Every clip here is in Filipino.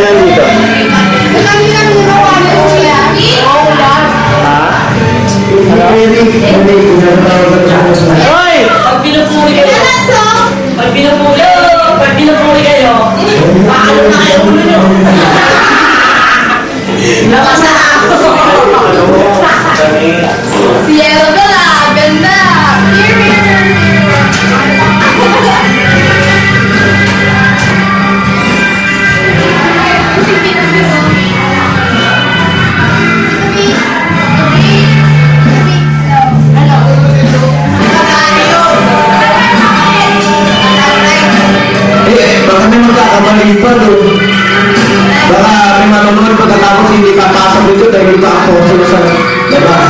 nandito? Hoy! Pag pinupuli kayo, paano na kayo ulo nyo? Lakas na ako! Si Yellow Bella, ganda! Baka may magkakamali pa doon. Baka may manonood pagkatapos hindi papasok dito dahil iba ako sila sa labas.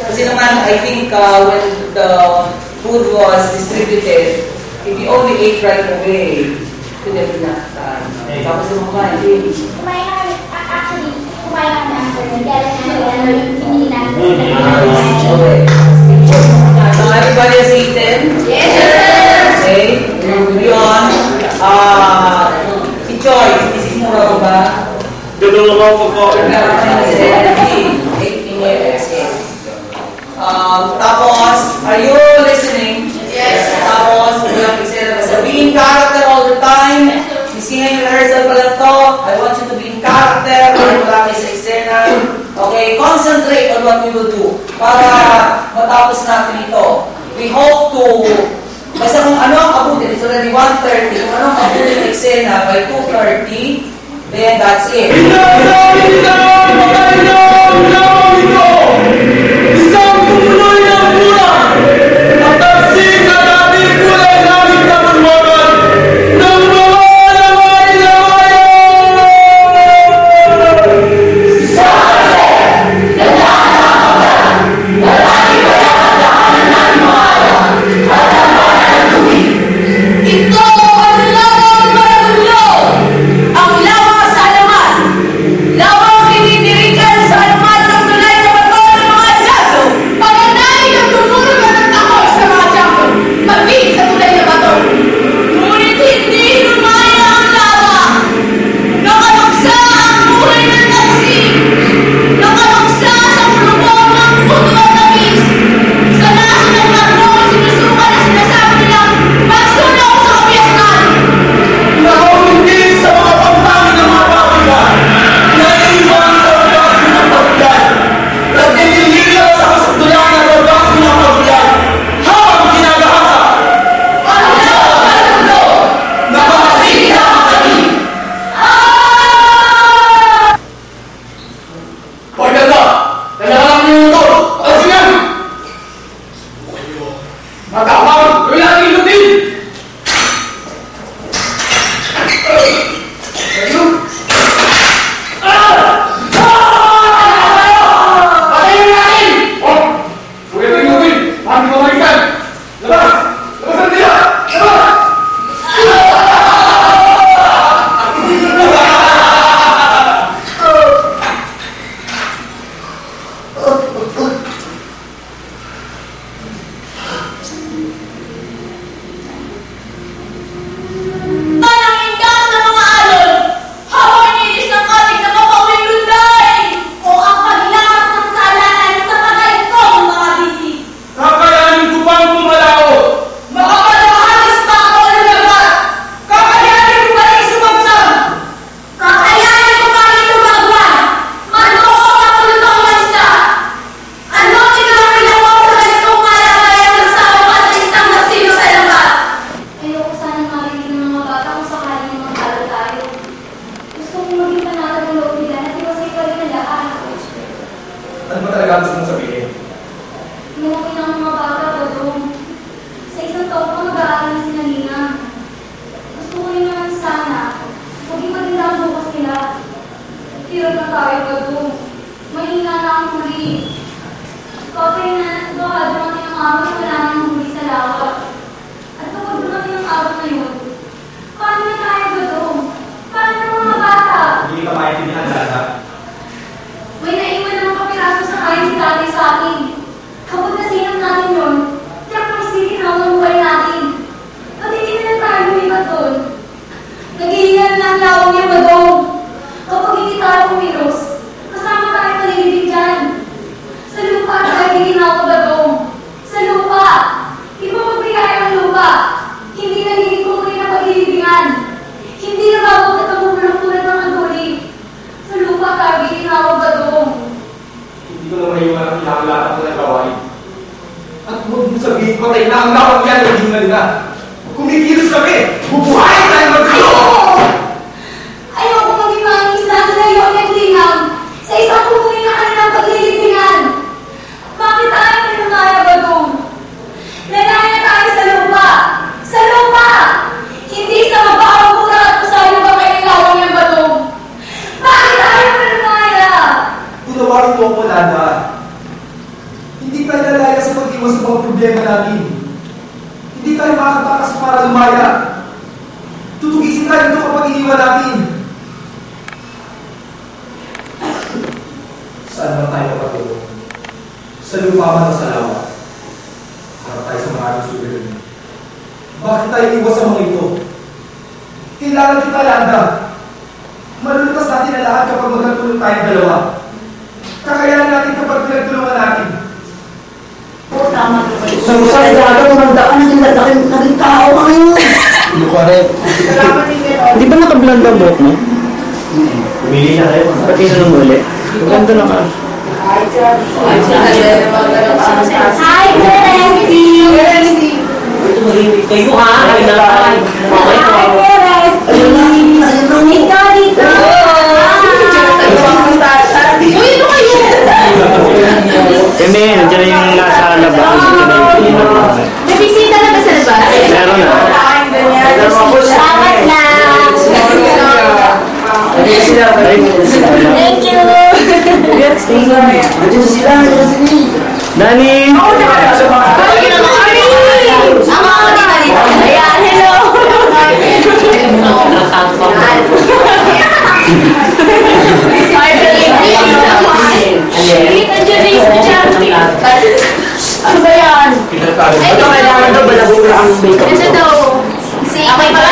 Kasi naman, I think when the food was distributed, if you only ate right away, it could have been enough time. Tapos yung mga hindi. Kumain na kami, actually, kumain na kami after that. Kaya lang hindi natin. Okay. So everybody has eaten? Yes, sir! Okay. Moving on. Si Joy, isip mo raw ba? Ganun ako pagkain. Tapos, are you listening? Yes. Tapos, be in character all the time. Singing rehearsal pa lang to. I want you to be in character. Wala kayo sa eksena. Okay, concentrate on what we will do para matapos natin ito. We hope to, basta kung ano ang abutin, it's already 1:30. Kung ano ang abutin ng eksena by 2:30, then that's it. Isang tumuloy ng bulan at tansig na daming kulay langit na bulwagan ng mga lamay lamayan! Ito ang lawang maragulo! Ang lawang sa alaman! Lawang tinitirikan sa alaman ng tulay na bato ng mga dyato! Pananalig ang tumulog ng takot sa mga dyato! Maging sa tulay na bato! Ngunit hindi lumaya ang lawa! Nakaluksa ang buhay ng taksig! Nakaluksa sa pulubong ng puto at tamis! Sa laso ng marmo, sinusuka na sinasabi nilang magsunog sa kapiasnan! Nakauligid sa mga pagtangin ng mga kapitan, naiiwan sa wagas ng pagbilan, nagtitingilan sa kasatulan ng wagas ng pagbilan, habang ginagahasa, Ang lawang maragulo! nakakasira ang kami. Pagkata, kailangan niyo ito, alisingan! Matapang, kailangan ilutin! Patayin natin! Oh! Huwag ito ilutin! Mami ko magisan! Labas! Labas ang tila! Labas! Panangin ka ng mga alon! Habang inilis ng katig na mapauling lunday! O ang paglakas ng salanan sa patay kong mga bisig! Kakayanin ko pang pumalao! Makapalamahalis pa ako ng labat! Kakayanin ko pa rin sumabsab! Kakayanin ko pa rin lumagwan! Manoko ang pulutong lansa! Ano tinawin ako sa ganitong malagayan ng sawa sa isang nasino sa labat? Ayoko sana marinig ng mga bata kung sakaling magtalo tayo. Gusto kong maging panatag ng loob nila na tiwasay pa rin ang lahat. Ano ba talaga gusto mong sabihin? Inuwi ng mga bata, Dodong. Sa isang taon pa mag-aaral na sila Nina. Gusto ko rin naman sana maging maganda ang bukas nila. Hirap na tayo, Dodong. Mahina na ang huli. Kapag na baka dumating ang araw na wala nang huli sa lawak. At kapag dumating ang araw na yun, paano na tayo, Dodong? Paano na mga bata? Hindi ka maintindihan, Dada. May naiwan namang kapiraso sa kain ang lawang yan ng junal na. Kumikilos kami! Bubuhayin tayo magkayo! Ayoko maging mangis na tunayon ng lingam sa isang kumuli na kanilang paglilibingan. Bakit tayo pinumaya ba doon? Nanaya tayo sa lupa! Sa lupa! Hindi sa mabawang mura at usayo ba kayo lawang yung batong? Bakit tayo pinumaya? Tunawarin mo ako, Nanda. Hindi tayo lalaya sa pag-iwas sa mga problema natin. Hindi tayo makatakas para lumaya. Tutugisin tayo ito kapag iniwan natin. Saan ba tayo kapatulong? Sa lupa man o sa lawa? Para tayo sa maraming sulit. Bakit tayo iwas sa mga ito? Kailangan kita, Landa. Malulutas natin ang lahat kapag magkatulong tayong dalawa. Kakayanan natin kapag pinagtulungan natin. Sa dagat, tumanda ka na naging tao ka ngayon. Hindi ko rin. Di ba nakablanda ang buhok mo? Pumili na kayo. Pati na nung uli. Maganda na ka. Hi, Teresty! Kayo ha? Hi, Teresty! Ikaw dito! Uy, ito kayo! Eme, nandiyan na yung nasa labas. Nandiyan na yung pinag. May bisita na ba sa labas? Meron na. Salamat lang! Thank you! Dani! Ayan, hello! Ano ba yan? Ito kailangan daw balabura ang bacon. Ito daw. Okay pala.